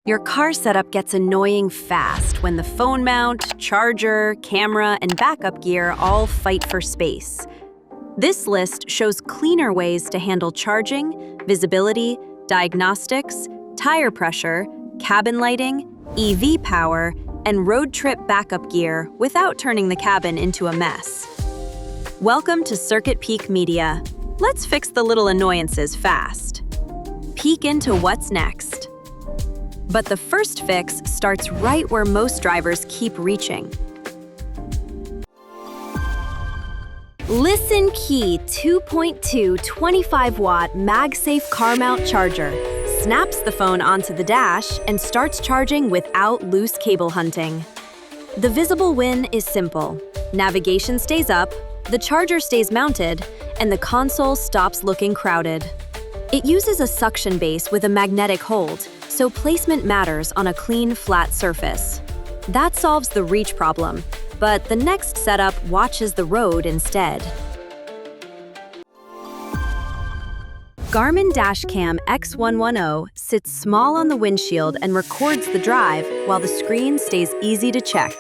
Your car setup gets annoying fast when the phone mount, charger, camera, and backup gear all fight for space. This list shows cleaner ways to handle charging, visibility, diagnostics, tire pressure, cabin lighting, EV power, and road trip backup gear without turning the cabin into a mess. Welcome to CircuitPeek Media. Let's fix the little annoyances fast. Peek into what's next. But the first fix starts right where most drivers keep reaching. LISEN Qi2.2 25-watt MagSafe Car Mount Charger snaps the phone onto the dash and starts charging without loose cable hunting. The visible win is simple. Navigation stays up, the charger stays mounted, and the console stops looking crowded. It uses a suction base with a magnetic hold, so placement matters on a clean, flat surface. That solves the reach problem, but the next setup watches the road instead. Garmin Dash Cam X110 sits small on the windshield and records the drive while the screen stays easy to check.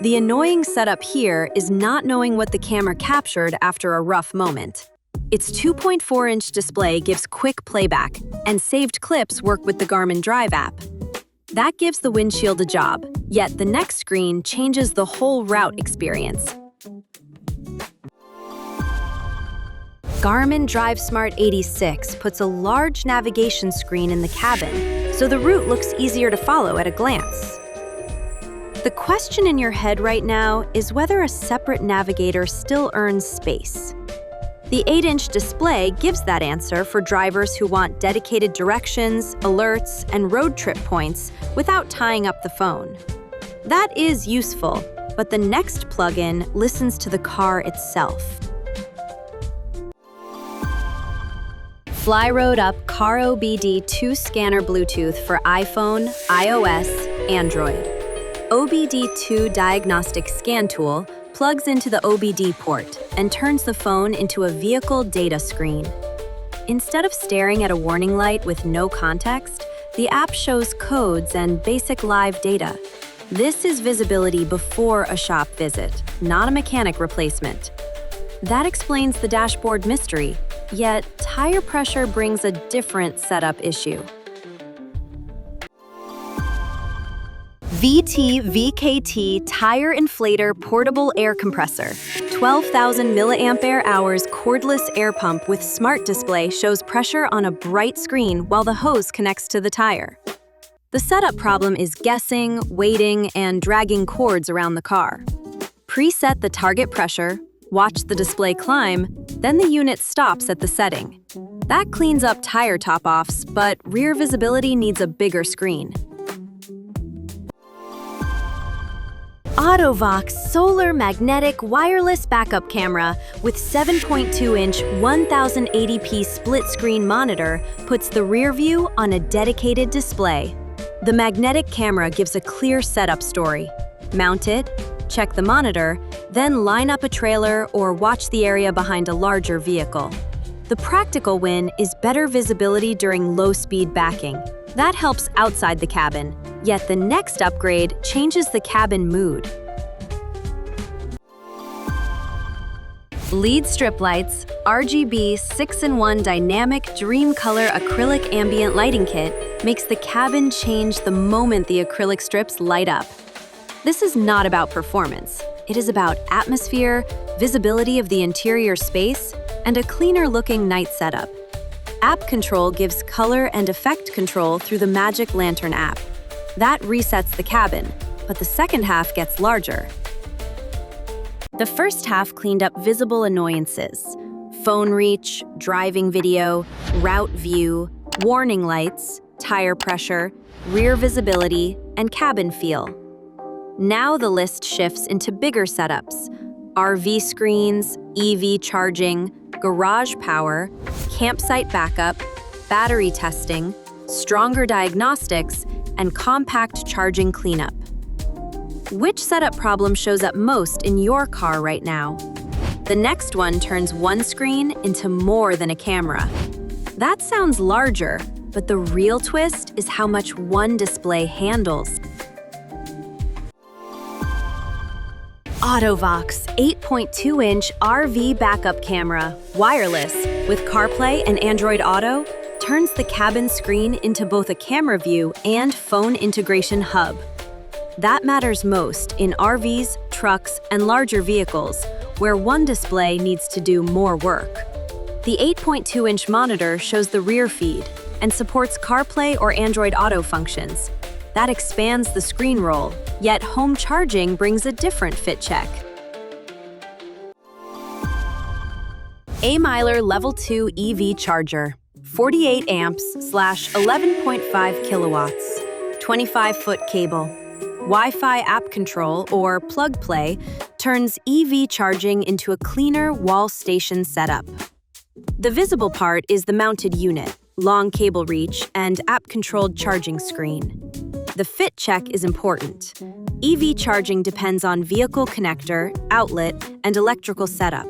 The annoying setup here is not knowing what the camera captured after a rough moment. Its 2.4-inch display gives quick playback, and saved clips work with the Garmin Drive app. That gives the windshield a job, yet the next screen changes the whole route experience. Garmin DriveSmart 86 puts a large navigation screen in the cabin, so the route looks easier to follow at a glance. The question in your head right now is whether a separate navigator still earns space. The 8-inch display gives that answer for drivers who want dedicated directions, alerts, and road trip points without tying up the phone. That is useful, but the next plugin listens to the car itself. FlyroadUp Car OBDII scanner Bluetooth for iPhone, iOS, Android. OBDII Diagnostic scan tool plugs into the OBD port and turns the phone into a vehicle data screen. Instead of staring at a warning light with no context, the app shows codes and basic live data. This is visibility before a shop visit, not a mechanic replacement. That explains the dashboard mystery, yet tire pressure brings a different setup issue. VTVKT Tire Inflator Portable Air Compressor. 12,000 milliampere hours cordless air pump with smart display shows pressure on a bright screen while the hose connects to the tire. The setup problem is guessing, waiting, and dragging cords around the car. Preset the target pressure, watch the display climb, then the unit stops at the setting. That cleans up tire top-offs, but rear visibility needs a bigger screen. AUTO-VOX Solar Magnetic Wireless Backup Camera with 7.2-inch 1080p split-screen monitor puts the rear view on a dedicated display. The magnetic camera gives a clear setup story. Mount it, check the monitor, then line up a trailer or watch the area behind a larger vehicle. The practical win is better visibility during low-speed backing. That helps outside the cabin, yet the next upgrade changes the cabin mood. LED strip lights, RGB 6-in-1 dynamic Dreamcolor acrylic ambient lighting kit makes the cabin change the moment the acrylic strips light up. This is not about performance. It is about atmosphere, visibility of the interior space, and a cleaner-looking night setup. App control gives color and effect control through the Magic Lantern app. That resets the cabin, but the second half gets larger. The first half cleaned up visible annoyances: phone reach, driving video, route view, warning lights, tire pressure, rear visibility, and cabin feel. Now the list shifts into bigger setups: RV screens, EV charging, garage power, campsite backup, battery testing, stronger diagnostics, and compact charging cleanup. Which setup problem shows up most in your car right now? The next one turns one screen into more than a camera. That sounds larger, But the real twist is how much one display handles. AUTO-VOX 8.2-inch RV backup camera, wireless, with CarPlay and Android Auto, turns the cabin screen into both a camera view and phone integration hub. That matters most in RVs, trucks, and larger vehicles, where one display needs to do more work. The 8.2-inch monitor shows the rear feed and supports CarPlay or Android Auto functions. That expands the screen roll, yet home charging brings a different fit check. AIMILER Level 2 EV Charger, 48 amps/11.5 kilowatts, 25-foot cable. Wi-Fi app control, or plug-play, turns EV charging into a cleaner wall station setup. The visible part is the mounted unit, long cable reach, and app-controlled charging screen. The fit check is important. EV charging depends on vehicle connector, outlet, and electrical setup.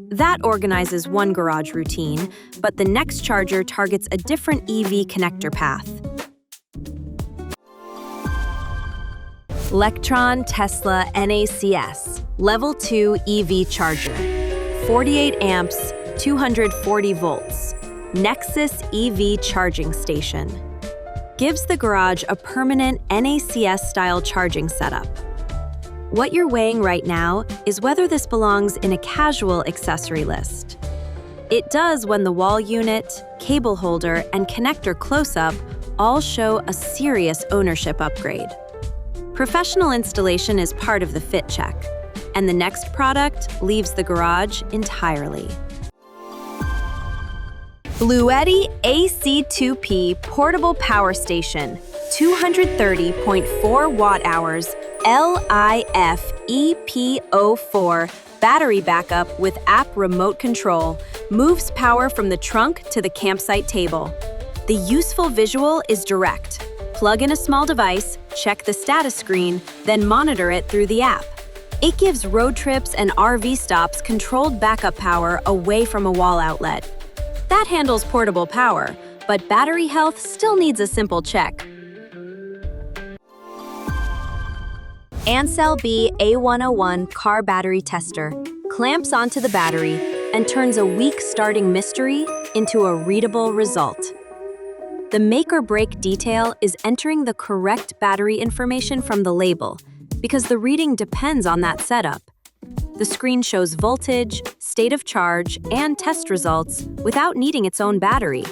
That organizes one garage routine, but the next charger targets a different EV connector path. Lectron Tesla NACS Level 2 EV Charger, 48 amps, 240 volts, Nexus EV Charging Station. Gives the garage a permanent NACS-style charging setup. What you're weighing right now is whether this belongs in a casual accessory list. It does when the wall unit, cable holder, and connector close-up all show a serious ownership upgrade. Professional installation is part of the fit check, and the next product leaves the garage entirely. BLUETTI AC2P Portable Power Station, 230.4 watt-hours, LiFePO4 Battery Backup with app remote control, moves power from the trunk to the campsite table. The useful visual is direct. Plug in a small device, check the status screen, then monitor it through the app. It gives road trips and RV stops controlled backup power away from a wall outlet. That handles portable power, but battery health still needs a simple check. Ancel B A101 Car Battery Tester clamps onto the battery and turns a weak starting mystery into a readable result. The make-or-break detail is entering the correct battery information from the label, because the reading depends on that setup. The screen shows voltage, state of charge, and test results without needing its own battery.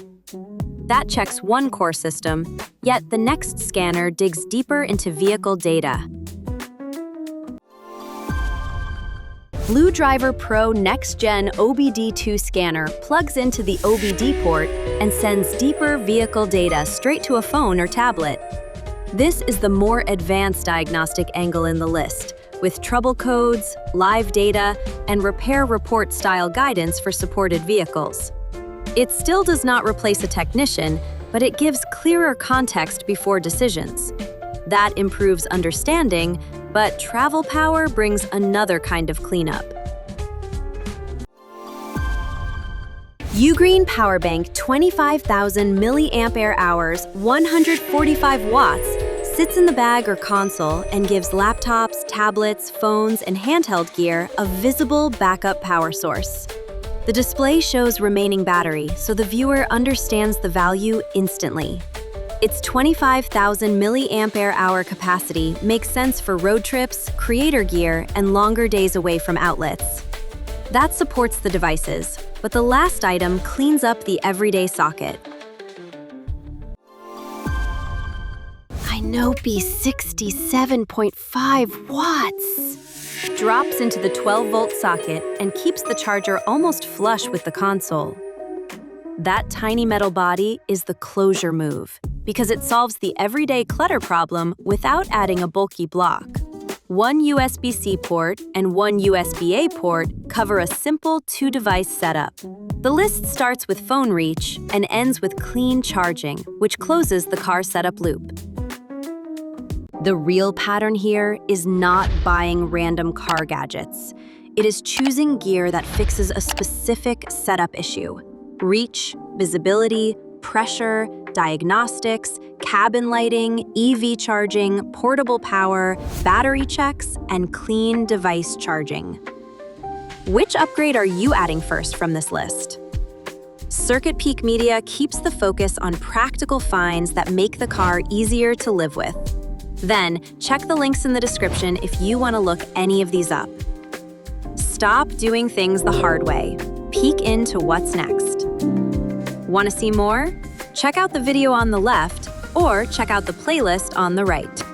That checks one core system, yet the next scanner digs deeper into vehicle data. BlueDriver Pro Next Gen OBDII scanner plugs into the OBD port and sends deeper vehicle data straight to a phone or tablet. This is the more advanced diagnostic angle in the list, with trouble codes, live data, and repair report style guidance for supported vehicles. It still does not replace a technician, but it gives clearer context before decisions. That improves understanding, but travel power brings another kind of cleanup. Ugreen Powerbank 25,000 mAh, 145 watts, sits in the bag or console and gives laptops, tablets, phones, and handheld gear a visible backup power source. The display shows remaining battery, so the viewer understands the value instantly. Its 25,000 mAh capacity makes sense for road trips, creator gear, and longer days away from outlets. That supports the devices, but the last item cleans up the everyday socket. Inopi 67.5 watts drops into the 12-volt socket and keeps the charger almost flush with the console. That tiny metal body is the closure move, because it solves the everyday clutter problem without adding a bulky block. One USB-C port and one USB-A port cover a simple two-device setup. The list starts with phone reach and ends with clean charging, which closes the car setup loop. The real pattern here is not buying random car gadgets. It is choosing gear that fixes a specific setup issue. Reach, visibility, pressure, diagnostics, cabin lighting, EV charging, portable power, battery checks, and clean device charging. Which upgrade are you adding first from this list? CircuitPeek Media keeps the focus on practical finds that make the car easier to live with. Then, check the links in the description if you want to look any of these up. Stop doing things the hard way. Peek into what's next. Want to see more? Check out the video on the left, or check out the playlist on the right.